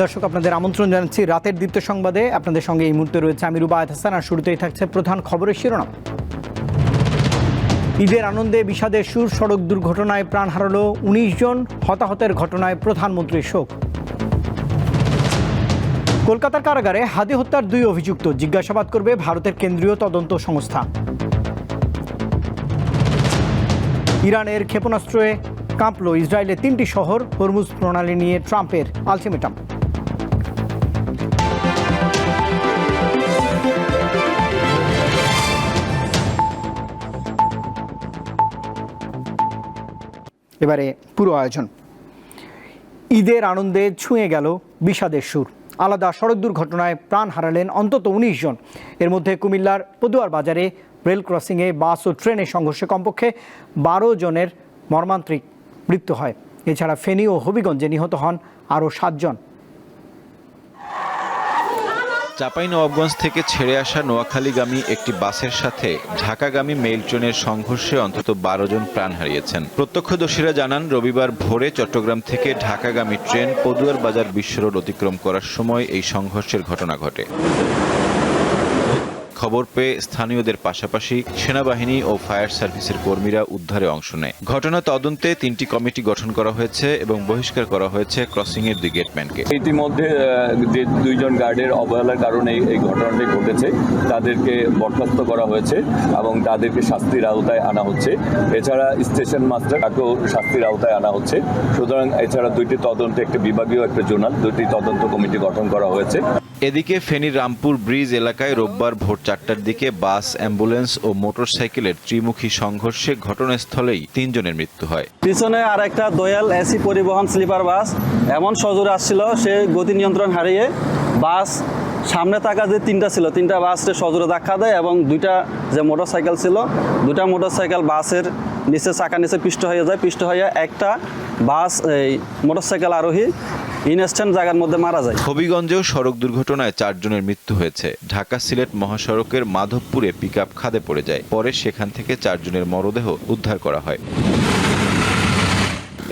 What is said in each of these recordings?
দর্শক, আপনাদের আমন্ত্রণ জানাচ্ছি রাতের দীপ্ত সংবাদে। আপনাদের সঙ্গে এই মুহূর্তে রয়েছে আমি রুবায়েত হাসান। আর শুরুতেই থাকছে প্রধান খবরের শিরোনাম। ঈদের আনন্দে বিষাদের সুর। সড়ক দুর্ঘটনায় প্রাণ হারালো ১৯ জন। হতাহতের ঘটনায় প্রধানমন্ত্রীর শোক। কলকাতার কারাগারে হাদি হত্যার ২ অভিযুক্ত, জিজ্ঞাসাবাদ করবে ভারতের কেন্দ্রীয় তদন্ত সংস্থা। ইরানের ক্ষেপণাস্ত্রে কাঁপল ইসরায়েলের ৩টি শহর। হরমুজ প্রণালী নিয়ে ট্রাম্পের আলটিমেটাম। এবারে পুরো আয়োজন। ঈদের আনন্দে ছুঁয়ে গেল বিষাদের সুর। আলাদা সড়ক দুর্ঘটনায় প্রাণ হারালেন অন্তত ১৯ জন। এর মধ্যে কুমিল্লার পদুয়ার বাজারে রেল ক্রসিংয়ে বাস ও ট্রেনের সংঘর্ষে কমপক্ষে ১২ জনের মর্মান্তিক মৃত্যু হয়। এছাড়া ফেনী ও হবিগঞ্জে নিহত হন আরও ৭ জন। চাঁপাইনবাবগঞ্জ থেকে ছেড়ে আসা নোয়াখালীগামী একটি বাসের সাথে ঢাকাগামী মেইল ট্রেনের সংঘর্ষে অন্তত ১২ জন প্রাণ হারিয়েছেন। প্রত্যক্ষদর্শীরা জানান, রবিবার ভোরে চট্টগ্রাম থেকে ঢাকাগামী ট্রেন পদুয়ার বাজার বিশ্ব রোড অতিক্রম করার সময় এই সংঘর্ষের ঘটনা ঘটে। খবর পেয়ে স্থানীয়দের পাশাপাশি সেনাবাহিনী ও ফায়ার সার্ভিসের কর্মীরা উদ্ধারে অংশ নেয়। ঘটনা তদন্তে ৩টি কমিটি গঠন করা হয়েছে এবং বহিষ্কার করা হয়েছে ক্রসিংয়ের ২ গেটম্যানকে। ইতিমধ্যে যে ২ জন গার্ডের অবহেলার কারণে এই ঘটনাটি ঘটেছে, তাদেরকে বরখাস্ত করা হয়েছে এবং তাদেরকে শাস্তির আওতায় আনা হচ্ছে। এছাড়া স্টেশন মাস্টারকেও শাস্তির আওতায় আনা হচ্ছে। সুতরাং এছাড়া ২টি তদন্তে, একটা বিভাগীয় একটা জোনাল, ২টি তদন্ত কমিটি গঠন করা হয়েছে। এদিকে ফেনীর রামপুর ব্রিজ এলাকায় রোববার ভোর ৪টার দিকে বাস, অ্যাম্বুলেন্স ও মোটরসাইকেলের ত্রিমুখী সংঘর্ষে ঘটনাস্থলেই ৩ জনের মৃত্যু হয়। পিছনে আর একটা দয়াল এসি পরিবহন স্লিপার বাস এমন সজোরে আসছিল, সে গতি নিয়ন্ত্রণ হারিয়ে বাস সামনে থাকা যে 3টা ছিল, 3টা বাসে সজোরে ধাক্কা দেয় এবং 2টা যে মোটরসাইকেল ছিল, 2টা মোটরসাইকেল বাসের নিচে চাকা নিচে পিষ্ট হয়ে যায়। পিষ্ট হয়ে একটা বাস এই মোটরসাইকেল আরোহী ইনস্ট্যান্ট জায়গার মধ্যে মারা যায়। হবিগঞ্জেও সড়ক দুর্ঘটনায় ৪ জনের মৃত্যু হয়েছে। ঢাকা সিলেট মহাসড়কের মাধবপুরে পিকআপ খাদে পড়ে যায়। পরে সেখান থেকে ৪ জনের মরদেহ উদ্ধার করা হয়।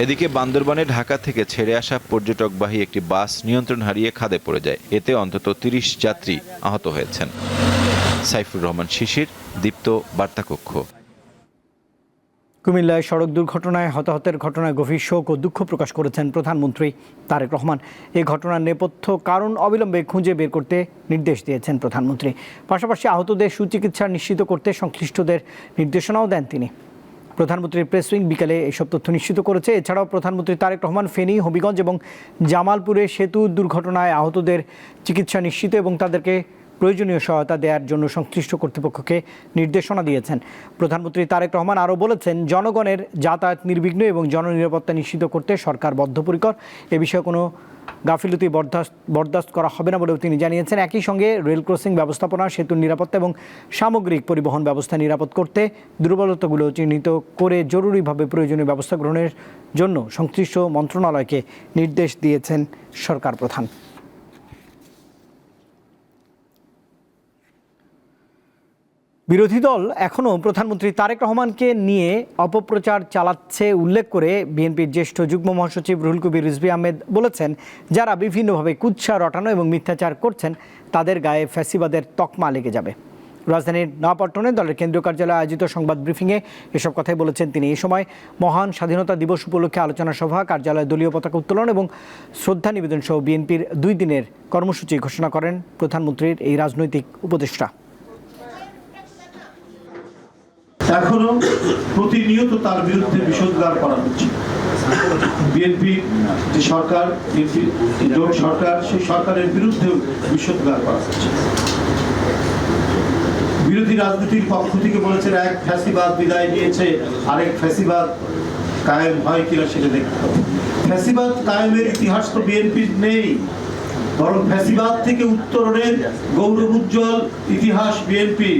এদিকে বান্দরবানে ঢাকা থেকে ছেড়ে আসা পর্যটকবাহী একটি বাস নিয়ন্ত্রণ হারিয়ে খাদে পড়ে যায়। এতে অন্তত ৩০ যাত্রী আহত হয়েছেন। সাইফুর রহমান শিশির, দীপ্ত বার্তাকক্ষ। কুমিল্লায় সড়ক দুর্ঘটনায় হতাহতের ঘটনায় গভীর শোক ও দুঃখ প্রকাশ করেছেন প্রধানমন্ত্রী তারেক রহমান। এই ঘটনার নেপথ্য কারণ অবিলম্বে খুঁজে বের করতে নির্দেশ দিয়েছেন প্রধানমন্ত্রী। পাশাপাশি আহতদের সুচিকিৎসা নিশ্চিত করতে সংশ্লিষ্টদের নির্দেশনাও দেন তিনি। প্রধানমন্ত্রীর প্রেস উইং বিকালে এসব তথ্য নিশ্চিত করেছে। এছাড়াও প্রধানমন্ত্রী তারেক রহমান ফেনী, হবিগঞ্জ এবং জামালপুরে সেতু দুর্ঘটনায় আহতদের চিকিৎসা নিশ্চিত এবং তাদেরকে প্রয়োজনীয় সহায়তা দেওয়ার জন্য সংশ্লিষ্ট কর্তৃপক্ষকে নির্দেশনা দিয়েছেন। প্রধানমন্ত্রী তারেক রহমান আরও বলেছেন, জনগণের যাতায়াত নির্বিঘ্ন এবং জননিরাপত্তা নিশ্চিত করতে সরকার বদ্ধপরিকর। এ বিষয়ে কোনো গাফিলতি বরদাস্ত করা হবে না বলেও তিনি জানিয়েছেন। একই সঙ্গে রেল ক্রসিং ব্যবস্থাপনা, সেতুর নিরাপত্তা এবং সামগ্রিক পরিবহন ব্যবস্থা নিরাপদ করতে দুর্বলতাগুলো চিহ্নিত করে জরুরিভাবে প্রয়োজনীয় ব্যবস্থা গ্রহণের জন্য সংশ্লিষ্ট মন্ত্রণালয়কে নির্দেশ দিয়েছেন সরকার প্রধান। বিরোধী দল এখনও প্রধানমন্ত্রী তারেক রহমানকে নিয়ে অপপ্রচার চালাচ্ছে উল্লেখ করে বিএনপির জ্যেষ্ঠ যুগ্ম মহাসচিব রুহুল কবির রিজভী আহমেদ বলেছেন, যারা বিভিন্নভাবে কুৎসা রটানো এবং মিথ্যাচার করছেন তাদের গায়ে ফ্যাসিবাদের তকমা লেগে যাবে। রাজধানীর নয়াপল্টনে দলের কেন্দ্রীয় কার্যালয়ে আয়োজিত সংবাদ ব্রিফিংয়ে এসব কথাই বলেছেন তিনি। এই সময় মহান স্বাধীনতা দিবস উপলক্ষে আলোচনা সভা, কার্যালয়ে দলীয় পতাকা উত্তোলন এবং শ্রদ্ধা নিবেদন সহ বিএনপির 2 দিনের কর্মসূচি ঘোষণা করেন প্রধানমন্ত্রীর এই রাজনৈতিক উপদেষ্টা। এখনো প্রতিনিয়ত তার বিরুদ্ধে বিষোদ্গার করা হচ্ছে। বিএনপি যে সরকার, জোট সরকার, সেই সরকারের বিরুদ্ধেও বিষোদ্গার করা হচ্ছে। বিরোধী রাজনীতির পক্ষ থেকে বলেছেন, এক ফ্যাসিবাদ বিদায় নিয়েছে, আরেক ফ্যাসিবাদ কায়েম হয় কিনা সেটা দেখতে হবে। ফ্যাসিবাদ কায়েমের ইতিহাস তো বিএনপির নেই, বরং ফ্যাসিবাদ থেকে উত্তরণের গৌরবোজ্জ্বল ইতিহাস বিএনপি।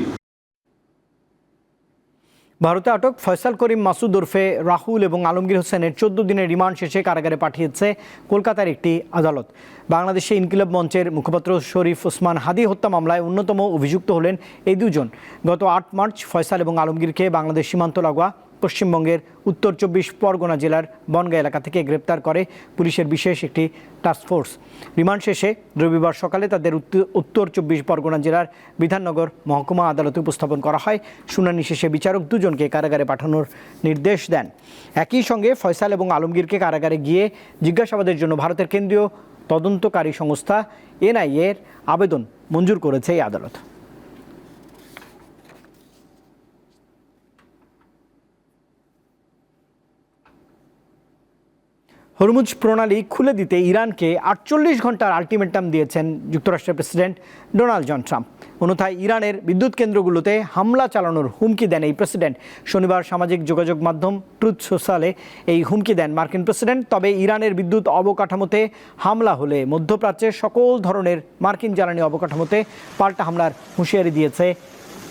ভারতে আটক ফয়সাল করিম মাসুদ ওরফে রাহুল এবং আলমগীর হোসেনের 14 দিনের রিমান্ড শেষে কারাগারে পাঠিয়েছে কলকাতার একটি আদালত। বাংলাদেশে ইনকিলাব মঞ্চের মুখপাত্র শরীফ ওসমান হাদি হত্যা মামলায় অন্যতম অভিযুক্ত হলেন এই 2 জন। গত 8 মার্চ ফয়সাল এবং আলমগীরকে বাংলাদেশ সীমান্ত লাগোয়া পশ্চিমবঙ্গের উত্তর 24 পরগনা জেলার বনগাঁ এলাকা থেকে গ্রেপ্তার করে পুলিশের বিশেষ একটি টাস্কফোর্স। রিমান্ড শেষে রবিবার সকালে তাদের উত্তর 24 পরগনা জেলার বিধাননগর মহকুমা আদালতে উপস্থাপন করা হয়। শুনানি শেষে বিচারক দুজনকে কারাগারে পাঠানোর নির্দেশ দেন। একই সঙ্গে ফয়সাল এবং আলমগীরকে কারাগারে গিয়ে জিজ্ঞাসাবাদের জন্য ভারতের কেন্দ্রীয় তদন্তকারী সংস্থা এনআইএ এর আবেদন মঞ্জুর করেছে এই আদালত। হরমুজ প্রণালী খুলে দিতে ইরানকে 48 ঘন্টার আলটিমেটাম দিয়েছেন যুক্তরাষ্ট্রের প্রেসিডেন্ট ডোনাল্ড জন ট্রাম্প। অন্যথায় ইরানের বিদ্যুৎ কেন্দ্রগুলোতে হামলা চালানোর হুমকি দেন এই প্রেসিডেন্ট। শনিবার সামাজিক যোগাযোগ মাধ্যম ট্রুথ সোশ্যালে এই হুমকি দেন মার্কিন প্রেসিডেন্ট। তবে ইরানের বিদ্যুৎ অবকাঠামোতে হামলা হলে মধ্যপ্রাচ্যের সকল ধরনের মার্কিন জ্বালানি অবকাঠামোতে পাল্টা হামলার হুঁশিয়ারি দিয়েছে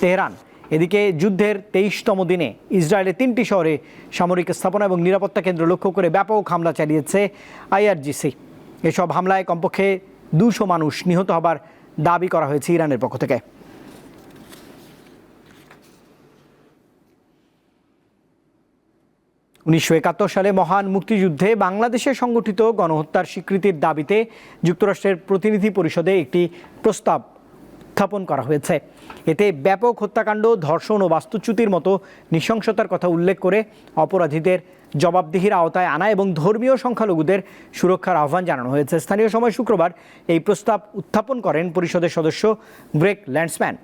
তেহরান। এদিকে যুদ্ধের 23তম দিনে ইসরায়েলের 3টি শহরে সামরিক স্থাপনা এবং নিরাপত্তা কেন্দ্র লক্ষ্য করে ব্যাপক হামলা চালিয়েছে আইআরজিসি। এসব হামলায় কমপক্ষে 200 মানুষ নিহত হবার দাবি করা হয়েছে ইরানের পক্ষ থেকে। উনিশশো সালে মহান মুক্তিযুদ্ধে বাংলাদেশে সংগঠিত গণহত্যার স্বীকৃতির দাবিতে যুক্তরাষ্ট্রের প্রতিনিধি পরিষদে একটি প্রস্তাব উত্থাপন করা হয়েছে। এতে ব্যাপক হত্যাকাণ্ড, ধর্ষণ ও বাস্তুচ্যুতির মতো নৃশংসতার কথা উল্লেখ করে অপরাধীদের জবাবদিহির আওতায় আনা এবং ধর্মীয় সংখ্যালঘুদের সুরক্ষার আহ্বান জানানো হয়েছে। স্থানীয় সময় শুক্রবার এই প্রস্তাব উত্থাপন করেন পরিষদের সদস্য গ্রেগ ল্যান্ডসম্যান।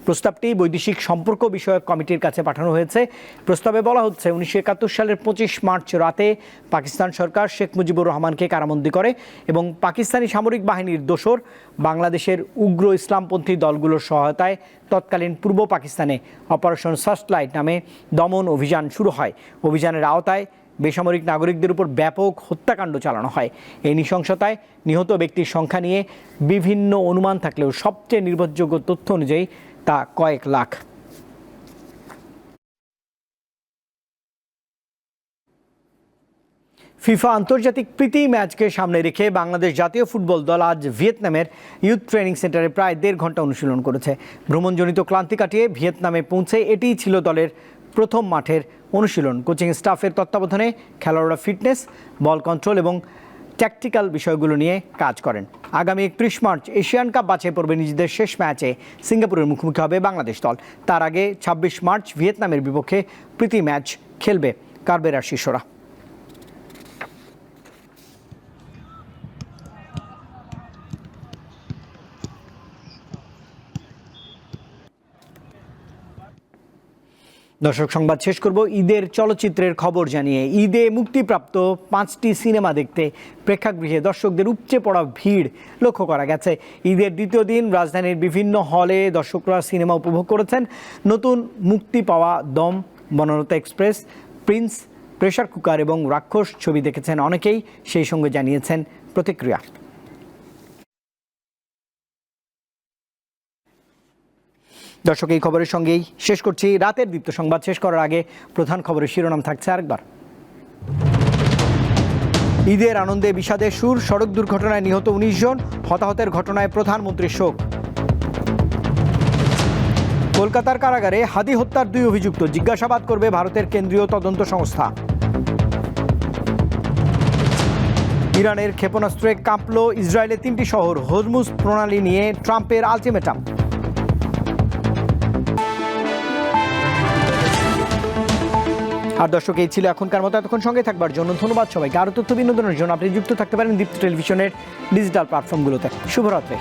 প্রস্তাবটি বৈদেশিক সম্পর্ক বিষয়ক কমিটির কাছে পাঠানো হয়েছে। প্রস্তাবে বলা হচ্ছে 1971 সালের 25 মার্চ রাতে পাকিস্তান সরকার শেখ মুজিবুর রহমানকে কারাবন্দী করে এবং পাকিস্তানি সামরিক বাহিনীর দোসর বাংলাদেশের উগ্র ইসলামপন্থী দলগুলোর সহায়তায় তৎকালীন পূর্ব পাকিস্তানে অপারেশন সার্চলাইট নামে দমন অভিযান শুরু হয়। অভিযানের আওতায় বেসামরিক নাগরিকদের উপর ব্যাপক হত্যাকাণ্ড চালানো হয়। এই নৃশংসতায় নিহত ব্যক্তির সংখ্যা নিয়ে বিভিন্ন অনুমান থাকলেও সবচেয়ে নির্ভরযোগ্য তথ্য অনুযায়ী তা কয়েক লাখ। ফিফা আন্তর্জাতিক প্রীতি ম্যাচকে সামনে রেখে বাংলাদেশ জাতীয় ফুটবল দল আজ ভিয়েতনামের ইউথ ট্রেনিং সেন্টারে প্রায় 1.5 ঘন্টা অনুশীলন করেছে। ভ্রমণজনিত ক্লান্তি কাটিয়ে ভিয়েতনামে পৌঁছে এটিই ছিল দলের প্রথম মাঠের অনুশীলন। কোচিং স্টাফের তত্ত্বাবধানে খেলোয়াড়রা ফিটনেস, বল কন্ট্রোল এবং ট্যাকটিক্যাল বিষয়গুলো নিয়ে কাজ করেন। আগামী 31 মার্চ এশিয়ান কাপ বাছাই পর্বে নিজেদের শেষ ম্যাচে সিঙ্গাপুরের মুখোমুখি হবে বাংলাদেশ দল। তার আগে 26 মার্চ ভিয়েতনামের বিপক্ষে প্রীতি ম্যাচ খেলবে কারবেরার শিষ্যরা। দর্শক, সংবাদ শেষ করব ঈদের চলচ্চিত্রের খবর জানিয়ে। ঈদে মুক্তিপ্রাপ্ত 5টি সিনেমা দেখতে প্রেক্ষাগৃহে দর্শকদের উপচে পড়া ভিড় লক্ষ্য করা গেছে। ঈদের দ্বিতীয় দিন রাজধানীর বিভিন্ন হলে দর্শকরা সিনেমা উপভোগ করেছেন। নতুন মুক্তি পাওয়া দম, Banalata express, Prince, pressure cooker এবং রাক্ষস ছবি দেখেছেন অনেকেই, সেই সঙ্গে জানিয়েছেন প্রতিক্রিয়া। দর্শক, এই খবরের সঙ্গেই শেষ করছি রাতের দীপ্ত সংবাদ। শেষ করার আগে প্রধান খবরের শিরোনাম থাকছে আরেকবার। ঈদের আনন্দে বিষাদের সুর, সড়ক দুর্ঘটনায় নিহত 19 জন, হতাহতের ঘটনায় প্রধানমন্ত্রীর শোক। কলকাতার কারাগারে হাদি হত্যার 2 অভিযুক্ত, জিজ্ঞাসাবাদ করবে ভারতের কেন্দ্রীয় তদন্ত সংস্থা। ইরানের ক্ষেপণাস্ত্রে কাঁপল ইসরায়েলের 3টি শহর, হরমুজ প্রণালী নিয়ে ট্রাম্পের আলটিমেটাম। আর দর্শক, এই ছিল এখনকার মতো। এতক্ষণ সঙ্গে থাকবার জন্য ধন্যবাদ সবাইকে। আরও তথ্য বিনোদনের জন্য আপনি যুক্ত থাকতে পারেন দীপ্ত টেলিভিশনের ডিজিটাল প্ল্যাটফর্মগুলোতে। শুভরাত্রি।